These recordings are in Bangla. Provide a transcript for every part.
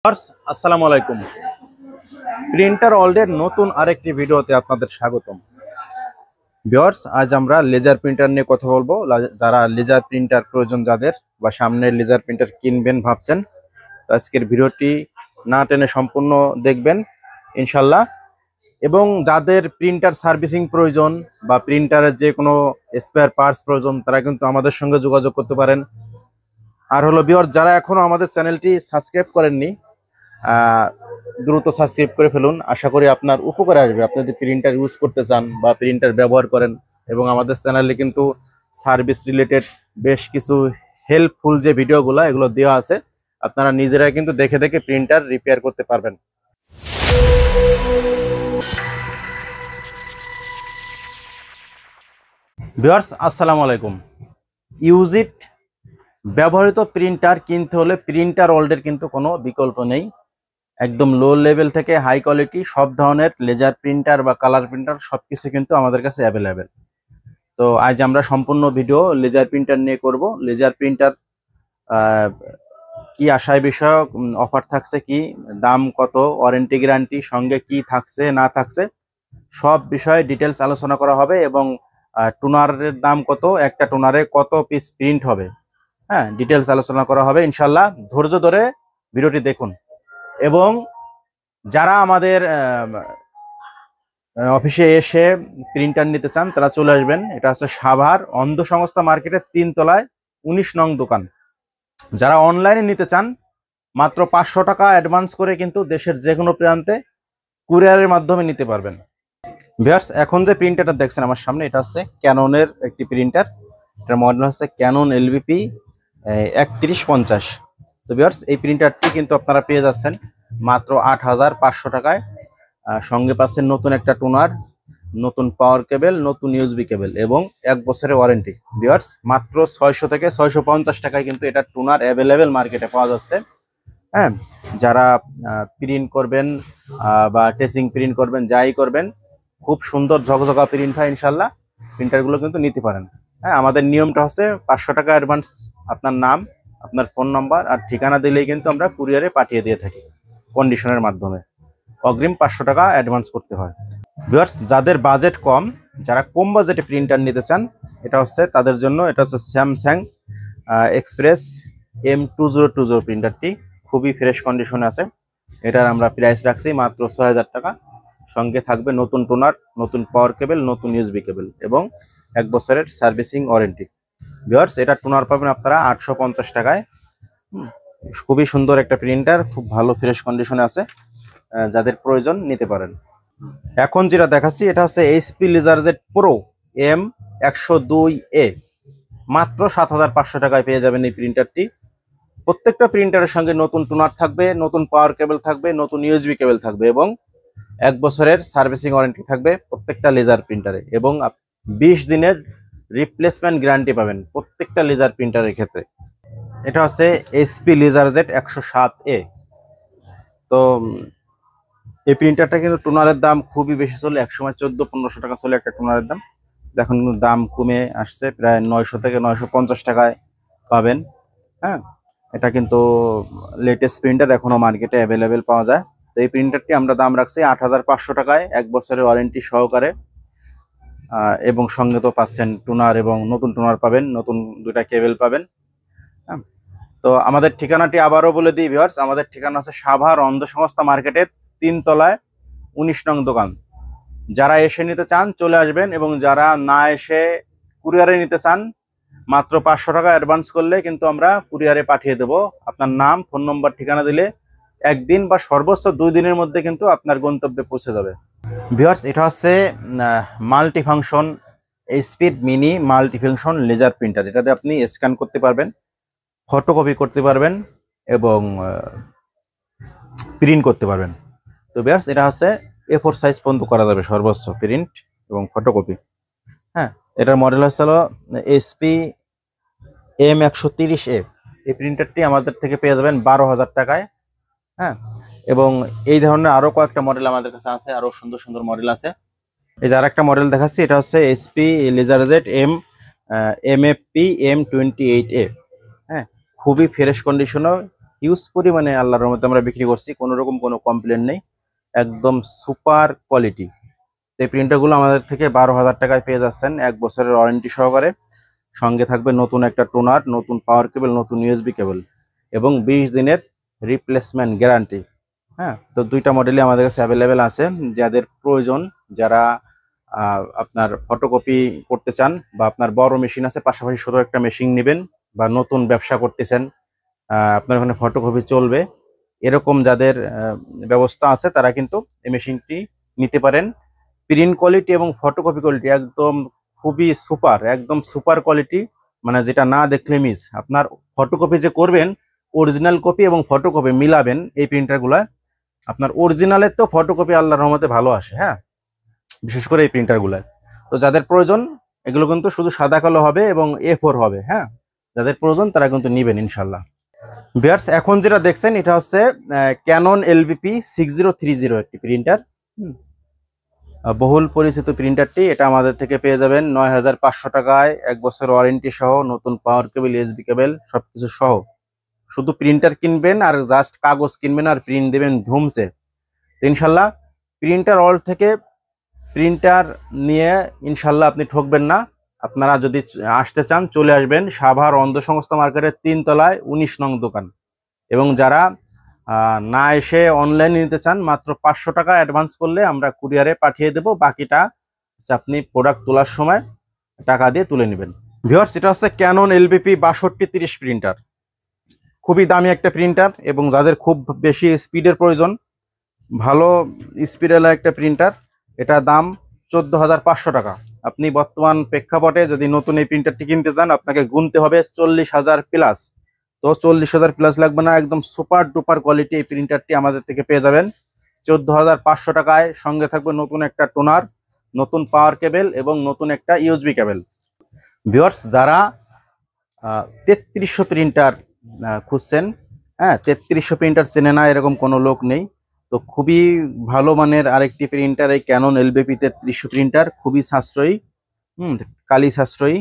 ভিউয়ার্স, আসসালামু আলাইকুম। প্রিন্টার ওয়ার্ল্ডের নতুন আরেকটি ভিডিওতে আপনাদের স্বাগতম। ভিউয়ার্স, আজ আমরা লেজার প্রিন্টার নিয়ে কথা বলবো। যারা লেজার প্রিন্টার প্রয়োজন, যাদের বা সামনে লেজার প্রিন্টার কিনবেন ভাবছেন, তো আজকের ভিডিওটি না টেনে সম্পূর্ণ দেখবেন ইনশাল্লাহ। এবং যাদের প্রিন্টার সার্ভিসিং প্রয়োজন বা প্রিন্টারের যে কোনো স্পেয়ার পার্টস প্রয়োজন, তারা কিন্তু আমাদের সঙ্গে যোগাযোগ করতে পারেন। আর হলো ভিউয়ার্স, যারা এখনো আমাদের চ্যানেলটি সাবস্ক্রাইব করেননি, দ্রুত সাবস্ক্রাইব করে ফেলুন। আশা করি আপনার উপকারে আসবে। আপনি যদি প্রিন্টার ইউজ করতে চান বা প্রিন্টার ব্যবহার করেন, এবং আমাদের চ্যানেলে কিন্তু সার্ভিস রিলেটেড বেশ কিছু হেল্পফুল যে ভিডিওগুলো এগুলো দেওয়া আছে, আপনারা নিজেরাই কিন্তু দেখে দেখে প্রিন্টার রিপেয়ার করতে পারবেন। ভিউয়ার্স, আসসালামু আলাইকুম। ইউজিট ব্যবহৃত প্রিন্টার কিনতে হলে প্রিন্টার ওয়ার্ল্ডের কিন্তু কোনো বিকল্প নেই। একদম লো লেভেল থেকে হাই কোয়ালিটি সব ধরনের লেজার প্রিন্টার বা কালার প্রিন্টার সবকিছু কিন্তু আমাদের কাছে অ্যাভেলেবেল। তো আজ আমরা সম্পূর্ণ ভিডিও লেজার প্রিন্টার নিয়ে করব। লেজার প্রিন্টার কি আশায় বিষয়ক, অফার থাকছে কি, দাম কত, ওয়ারেন্টি গ্যারান্টি সঙ্গে কি থাকছে না থাকছে, সব বিষয়ে ডিটেলস আলোচনা করা হবে। এবং টুনারের দাম কত, একটা টুনারে কত পিস প্রিন্ট হবে, হ্যাঁ, ডিটেলস আলোচনা করা হবে ইনশাল্লাহ। ধৈর্য ধরে ভিডিওটি দেখুন। এবং যারা আমাদের অফিসে এসে প্রিন্টার নিতে চান, তারা চলে আসবেন। এটা হচ্ছে সাভার অন্ধ সংস্থা মার্কেটের 3 তলায় 19 নং দোকান। যারা অনলাইনে নিতে চান, মাত্র 500 টাকা অ্যাডভান্স করে কিন্তু দেশের যে কোনো প্রান্তে কুরিয়ারের মাধ্যমে নিতে পারবেন। ভিউয়ার্স, এখন যে প্রিন্টারটা দেখছেন আমার সামনে, এটা হচ্ছে ক্যাননের একটি প্রিন্টার। এটার মডেল হচ্ছে ক্যানন এলবিপি 3150। তো ভিউয়ার্স, এই প্রিন্টারটি কিন্তু আপনারা পেয়ে যাচ্ছেন মাত্র 8500 টাকায়। সঙ্গে পাচ্ছেন নতুন একটা টুনার, নতুন পাওয়ার কেবল, নতুন ইউএসবি কেবল এবং 1 বছরের ওয়ারেন্টি। ভিউয়ার্স, মাত্র 600 থেকে 650 টাকায় কিন্তু এটা টুনার অ্যাভেলেবেল মার্কেটে পাওয়া যাচ্ছে। হ্যাঁ, যারা প্রিন্ট করবেন বা টেসিং প্রিন্ট করবেন, যাই করবেন, খুব সুন্দর ঝকঝকা প্রিন্ট হয় ইনশাল্লাহ। প্রিন্টারগুলো কিন্তু নিতে পারেন। হ্যাঁ, আমাদের নিয়মটা হচ্ছে 500 টাকা অ্যাডভান্স, আপনার নাম, আপনার ফোন নাম্বার আর ঠিকানা দিলেই কিন্তু আমরা কুরিয়ারে পাঠিয়ে দিয়ে থাকি কন্ডিশনের মাধ্যমে। অগ্রিম 500 টাকা অ্যাডভান্স করতে হয়। ভিউয়ার্স, যাদের বাজেট কম, যারা কম বাজেটে প্রিন্টার নিতে চান, এটা হচ্ছে তাদের জন্য। এটা হচ্ছে স্যামসাং এক্সপ্রেস M2020 প্রিন্টারটি খুবই ফ্রেশ কন্ডিশনে আছে। এটার আমরা প্রাইস রাখছি মাত্র 6000 টাকা। সঙ্গে থাকবে নতুন টোনার, নতুন পাওয়ার কেবল, নতুন ইউএসবি কেবল এবং 1 বছরের সার্ভিসিং ওয়ারেন্টি। ভিউয়ার্স, এটা টোনার পাবেন আপনারা 850 টাকায়। খুবই সুন্দর একটা প্রিন্টার, খুব ভালো ফ্রেশ কন্ডিশনে আছে। যাদের প্রয়োজন নিতে পারেন। এখন যেটা দেখাচ্ছি, এটা হচ্ছে এইচপি লেজারজেট প্রো M102A। মাত্র 7500 টাকায় পেয়ে যাবেন এই প্রিন্টারটি। প্রত্যেকটা প্রিন্টারের সঙ্গে নতুন টুনার থাকবে, নতুন পাওয়ার কেবল থাকবে, নতুন ইউএসবি কেবল থাকবে এবং 1 বছরের সার্ভিসিং ওয়ারেন্টি থাকবে প্রত্যেকটা লেজার প্রিন্টারে। এবং 20 দিনের রিপ্লেসমেন্ট গ্যারান্টি পাবেন প্রত্যেকটা লেজার প্রিন্টারের ক্ষেত্রে। এটা হচ্ছে এইচপি লেজারজেট 107A। তো এই প্রিন্টারটা কিন্তু টোনারের দাম খুবই বেশি চলে, একসময় 1400-1500 টাকা চলে একটা টোনারের দাম। এখন কিন্তু দাম কমে আসছে, প্রায় 900 থেকে 950 টাকায় পাবেন। হ্যাঁ, এটা কিন্তু লেটেস্ট প্রিন্টার, এখনো মার্কেটে অ্যাভেলেবেল পাওয়া যায়। তো এই প্রিন্টারটি আমরা দাম রাখছি 8500 টাকায়, 1 বছরের ওয়ারেন্টি সহকারে। এবং সঙ্গে তো পাচ্ছেন টুনার এবং নতুন টুনার পাবেন, নতুন 2টা কেবল পাবেন। হ্যাঁ, তো আমাদের ঠিকানাটি আবারও বলে দিই ভিউয়ার্স। আমাদের ঠিকানা হচ্ছে সাভার অন্ধ সংস্থা মার্কেটের 3 তলায় 19 নং দোকান। যারা এসে নিতে চান চলে আসবেন, এবং যারা না এসে কুরিয়ারে নিতে চান, মাত্র 500 টাকা অ্যাডভান্স করলে কিন্তু আমরা কুরিয়ারে পাঠিয়ে দেব। আপনার নাম, ফোন নম্বর, ঠিকানা দিলে 1 দিন বা সর্বোচ্চ 2 দিনের মধ্যে কিন্তু আপনার গন্তব্যে পৌঁছে যাবে। ভিউয়ার্স, এটা হচ্ছে multi function speed mini multi function laser printer. এটাতে আপনি স্ক্যান করতে পারবেন, ফটোকপি করতে পারবেন এবং প্রিন্ট করতে পারবেন। তো ভিউয়ার্স, এটা হচ্ছে A4 সাইজ পর্যন্ত করা যাবে সর্বোচ্চ প্রিন্ট এবং ফটোকপি। হ্যাঁ, এটার মডেল হচ্ছে HP M130A। এই প্রিন্টারটি আমাদের থেকে পেয়ে যাবেন 12,000 টাকায়। হ্যাঁ, এবং এই ধরনের আরো কয়েকটা মডেল আমাদের কাছে আছে, আরো সুন্দর সুন্দর মডেল আছে। এই যে আরেকটা মডেল দেখাচ্ছি, এটা হচ্ছে HP লেজারজেট MFP M28A। হ্যাঁ, খুবই ফ্রেশ কন্ডিশনও, হিউজ পরিমাণে আল্লাহর রহমতে আমরা বিক্রি করছি, কোনো রকম কোনো কমপ্লেন নেই, একদম সুপার কোয়ালিটি। এই প্রিন্টারগুলো আমাদের থেকে 12,000 টাকায় পেয়ে যাচ্ছেন 1 বছরের ওয়ারেন্টি সহকারে। সঙ্গে থাকবে নতুন একটা টোনার, নতুন পাওয়ার কেবল, নতুন ইউএসবি কেবল এবং 20 দিনের রিপ্লেসমেন্ট গ্যারান্টি। হ্যাঁ, তো দুইটা মডেলই আমাদের কাছে অ্যাভেলেবেল আছে। যাদের প্রয়োজন, যারা আপনার ফটোকপি করতে চান বা আপনার বড় মেশিন আছে, পাশাপাশি ছোট একটা মেশিন নেবেন, বা নতুন ব্যবসা করতেছেন, আপনার ওখানে ফটোকপি চলবে, এরকম যাদের ব্যবস্থা আছে তারা কিন্তু এই মেশিনটি নিতে পারেন। প্রিন্ট কোয়ালিটি এবং ফটোকপি কোয়ালিটি একদম খুবই সুপার, একদম সুপার কোয়ালিটি, মানে যেটা না দেখলে মিস। আপনার ফটোকপি যে করবেন, অরিজিনাল কপি এবং ফটোকপি মিলাবেন এই প্রিন্টারগুলো, আপনার অরিজিনালের তো ফটোকপি আল্লাহর রহমতে ভালো আসে। হ্যাঁ, বিশেষ করে এই প্রিন্টারগুলো। তো যাদের প্রয়োজন, এগুলো কিন্তু শুধু সাদা কালো হবে এবং A4 হবে। হ্যাঁ, যাদের প্রয়োজন তারা কিন্তু নিবেন ইনশাল্লাহ। ভিউয়ার্স, এখন যেটা দেখছেন এটা হচ্ছে ক্যানন LBP 6030 একটি প্রিন্টার। বহুল পরিচিত প্রিন্টারটি। এটা আমাদের থেকে পেয়ে যাবেন 9,500 টাকায়, 1 বছর ওয়ারেন্টি সহ, নতুন পাওয়ার কেবল, ইউএসবি কেবল সবকিছু সহ। শুধু প্রিন্টার কিনবেন আর জাস্ট কাগজ কিনবেন আর প্রিন্ট দেবেন ধুমসে। তো ইনশাল্লাহ প্রিন্টার ওয়ার্ল্ড থেকে প্রিন্টার নিয়ে ইনশাল্লাহ আপনি ঠকবেন না। আপনারা যদি আসতে চান চলে আসবেন সাভার অন্ধ সংস্থা মার্কেটের 3 তলায় 19 নং দোকান। এবং যারা না এসে অনলাইনে নিতে চান, মাত্র 500 টাকা অ্যাডভান্স করলে আমরা কুরিয়ারে পাঠিয়ে দেব, বাকিটা আপনি প্রোডাক্ট তোলার সময় টাকা দিয়ে তুলে নেবেন। ভিউয়ার্স, এটা হচ্ছে ক্যানন LBP 6230 প্রিন্টার। খুবই দামি একটা প্রিন্টার, এবং যাদের খুব বেশি স্পিডের প্রয়োজন, ভালো স্পিডওয়ালা একটা প্রিন্টার, এটা দাম 14,500 টাকা। আপনি বর্তমান প্রেক্ষাপটে যদি নতুন এই প্রিন্টারটি কিনতে চান, আপনাকে গুনতে হবে 40,000 প্লাস। তো 40,000 প্লাস লাগবে না, একদম সুপার ডুপার কোয়ালিটি এই প্রিন্টারটি আমাদের থেকে পেয়ে যাবেন 14,500 টাকায়। সঙ্গে থাকবে নতুন একটা টোনার, নতুন পাওয়ার কেবল এবং নতুন একটা ইউএসবি কেবল। ভিউয়ার্স, যারা 3300 প্রিন্টার খুঁজছেন, হ্যাঁ, 3300 প্রিন্টার চেনে না এরকম কোনো লোক নেই। তো খুবই ভালো মানের আরেকটি প্রিন্টার এই ক্যানন LBP 3300 প্রিন্টার, খুবই সাশ্রয়ী, কালি সাশ্রয়ী।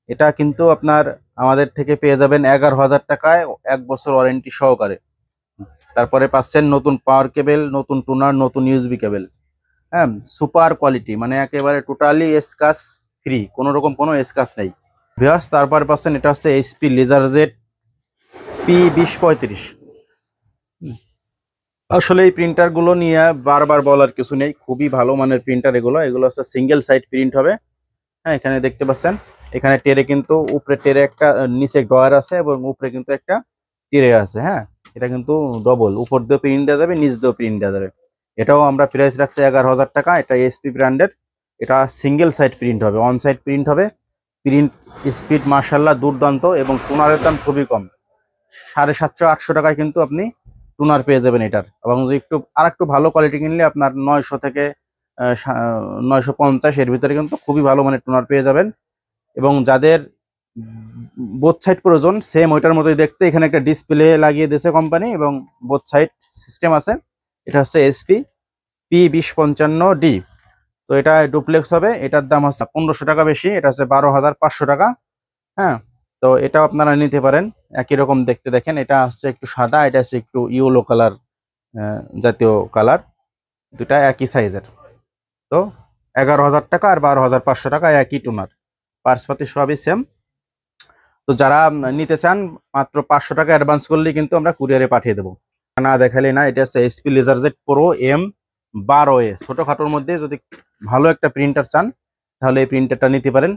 এটা কিন্তু আপনার আমাদের থেকে পেয়ে যাবেন 11,000 টাকায়, 1 বছর ওয়ারেন্টি সহকারে। তারপরে পাচ্ছেন নতুন পাওয়ার কেবল, নতুন টোনার, নতুন ইউএসবি কেবল। হ্যাঁ, সুপার কোয়ালিটি, মানে একেবারে টোটালি স্ক্র্যাচ ফ্রি, কোনো রকম কোনো স্ক্র্যাচ নেই। ভিউয়ার্স, তারপরে পাচ্ছেন এটা হচ্ছে HP LaserJet P2035। আসলে এই প্রিন্টারগুলো নিয়ে বারবার বলার কিছু নেই, খুবই ভালো মানের প্রিন্টার এগুলো। এগুলো হচ্ছে সিঙ্গেল সাইড প্রিন্ট হবে। হ্যাঁ, এখানে দেখতে পাচ্ছেন, এখানে টেরে কিন্তু উপরে টেরে একটা, নিচে ড্রয়ার আছে এবং উপরে কিন্তু একটা টেরে আছে। হ্যাঁ, এটা কিন্তু ডবল, উপর দিয়ে প্রিন্ট দেওয়া যাবে, নিচ দিয়েও প্রিন্ট দেওয়া যাবে। এটাও আমরা প্রাইস রাখছি 11,000 টাকা। এটা SP ব্র্যান্ডের, এটা সিঙ্গেল সাইড প্রিন্ট হবে, অন সাইড প্রিন্ট হবে। প্রিন্ট স্পিড মার্শাল্লাহ দুর্দান্ত, এবং টোনারের দাম খুবই কম, 750-800 টাকায় কিন্তু আপনি টোনার পেয়ে যাবেন এটার। এবং যদি একটু ভালো কোয়ালিটি কিনলে আপনার 900 থেকে 950 এর ভিতরে কিন্তু খুবই ভালো মানের টোনার পেয়ে যাবেন। এবং যাদের বোথ সাইড প্রয়োজন, সেম ওইটার মতোই দেখতে, এখানে একটা ডিসপ্লে লাগিয়ে দিয়েছে কোম্পানি এবং বোথ সাইড সিস্টেম আছে। এটা হচ্ছে SP P2055D। তো এটা ডুপ্লেক্স হবে, এটার দাম হচ্ছে 1500 টাকা বেশি, এটা হচ্ছে 12,500 টাকা। হ্যাঁ, তো এটাও আপনারা নিতে পারেন, একই রকম দেখতে। দেখেন, এটা হচ্ছে একটু সাদা, এটা হচ্ছে একটু ইয়েলো কালার, জাতীয় কালার, দুটা একই সাইজের। তো 11,000 টাকা আর 12,500 টাকা, একই টোনার, পার্সপাতি সবই সেম। তো যারা নিতে চান, মাত্র 500 টাকা অ্যাডভান্স করলেই কিন্তু আমরা কুরিয়ারে পাঠিয়ে দেবো, না দেখালে না। এটা হচ্ছে SP LaserJet Pro M12A। ছোটখাটোর মধ্যে যদি ভালো একটা প্রিন্টার চান, তাহলে এই প্রিন্টারটা নিতে পারেন।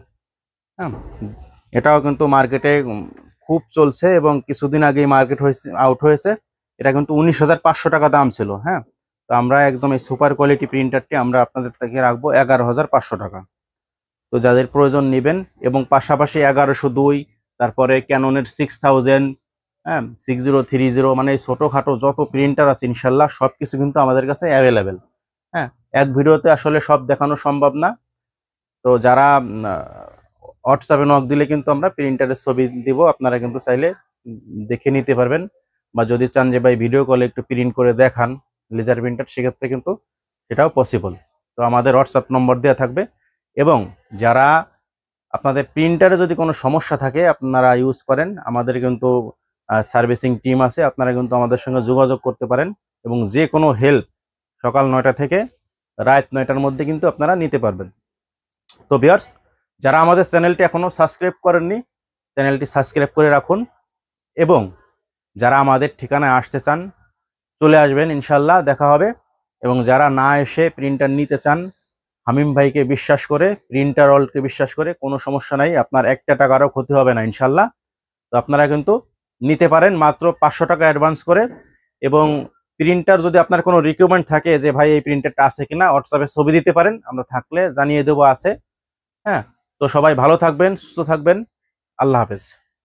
হ্যাঁ, এটাও কিন্তু মার্কেটে খুব চলছে, এবং কিছুদিন আগেই মার্কেট আউট হয়েছে। এটা কিন্তু 19,500 টাকা দাম ছিল। হ্যাঁ, তো আমরা একদম এই সুপার কোয়ালিটি প্রিন্টারটি আমরা আপনাদের থেকে রাখবো 11,500 টাকা। তো যাদের প্রয়োজন নেবেন, এবং পাশাপাশি 1102, তারপরে ক্যাননের 6000, হ্যাঁ, 6030, মানে এই ছোটোখাটো যত প্রিন্টার আছে ইনশাল্লাহ সব কিছু কিন্তু আমাদের কাছে অ্যাভেলেবেল। হ্যাঁ, এক ভিডিওতে আসলে সব দেখানো সম্ভব না। তো যারা হোয়াটসঅ্যাপে নক দিলে কিন্তু আমরা প্রিন্টারের ছবি দিব, আপনারা কিন্তু চাইলে দেখে নিতে পারবেন। বা যদি চান যে ভাই ভিডিও কলে একটু প্রিন্ট করে দেখান লেজার প্রিন্টার, সেক্ষেত্রে কিন্তু সেটাও পসিবল। তো আমাদের হোয়াটসঅ্যাপ নম্বর দেওয়া থাকবে। এবং যারা আপনাদের প্রিন্টারে যদি কোনো সমস্যা থাকে আপনারা ইউজ করেন, আমাদের কিন্তু সার্ভিসিং টিম আছে, আপনারা কিন্তু আমাদের সঙ্গে যোগাযোগ করতে পারেন এবং যে কোনো হেল্প সকাল 9টা থেকে রাত 9টার মধ্যে কিন্তু আপনারা নিতে পারবেন। তো ভিউয়ার্স, যারা আমাদের চ্যানেলটি এখনো সাবস্ক্রাইব করেননি, চ্যানেলটি সাবস্ক্রাইব করে রাখুন এবং যারা আমাদের ঠিকানায় আসতে চান চলে আসবেন, ইনশাল্লাহ দেখা হবে। এবং যারা না এসে প্রিন্টার নিতে চান, হামিম ভাইকে বিশ্বাস করে, প্রিন্টার ওয়ার্ল্ডকে বিশ্বাস করে, কোনো সমস্যা নাই, আপনার একটা টাকারও ক্ষতি হবে না ইনশাল্লাহ। তো আপনারা কিন্তু নিতে পারেন মাত্র 500 টাকা অ্যাডভান্স করে। এবং প্রিন্টার যদি আপনার কোনো রিকোয়ারমেন্ট থাকে যে ভাই এই প্রিন্টারটা আছে কিনা, হোয়াটসঅ্যাপে ছবি দিতে পারেন, আমরা থাকলে জানিয়ে দেবো আছে। হ্যাঁ, তো সবাই ভালো থাকবেন, সুস্থ থাকবেন, আল্লাহ হাফেজ।